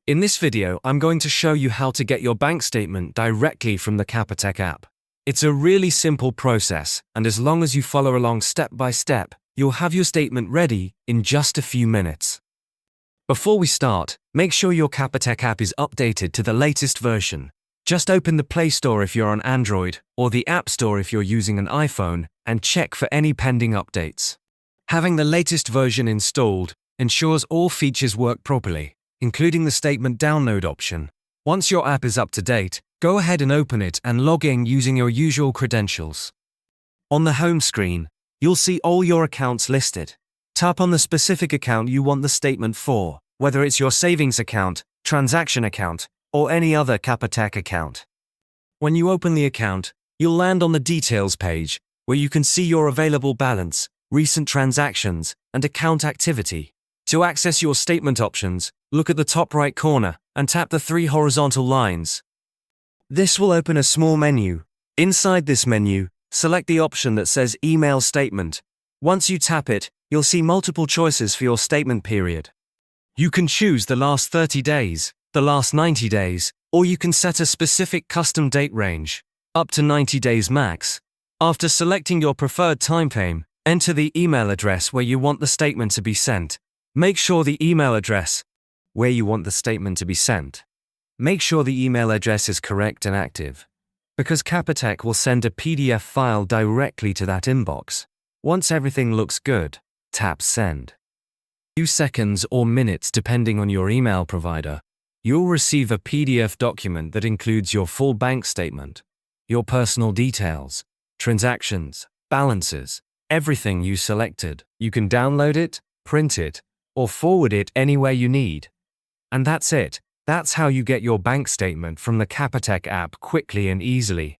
In this video, I'm going to show you how to get your bank statement directly from the Capitec app. It's a really simple process, and as long as you follow along step by step, you'll have your statement ready in just a few minutes. Before we start, make sure your Capitec app is updated to the latest version. Just open the Play Store if you're on Android, or the App Store if you're using an iPhone, and check for any pending updates. Having the latest version installed ensures all features work properly, including the statement download option. Once your app is up to date, go ahead and open it and log in using your usual credentials. On the home screen, you'll see all your accounts listed. Tap on the specific account you want the statement for, whether it's your savings account, transaction account, or any other Capitec account. When you open the account, you'll land on the details page, where you can see your available balance, recent transactions, and account activity. To access your statement options, look at the top right corner and tap the three horizontal lines. This will open a small menu. Inside this menu, select the option that says Email Statement. Once you tap it, you'll see multiple choices for your statement period. You can choose the last 30 days, the last 90 days, or you can set a specific custom date range, up to 90 days max. After selecting your preferred time frame, enter the email address where you want the statement to be sent. Make sure the email address is correct and active, because Capitec will send a PDF file directly to that inbox. Once everything looks good, tap Send. Few seconds or minutes depending on your email provider, you'll receive a PDF document that includes your full bank statement, your personal details, transactions, balances, everything you selected. You can download it, print it, or forward it anywhere you need. And that's it. That's how you get your bank statement from the Capitec app quickly and easily.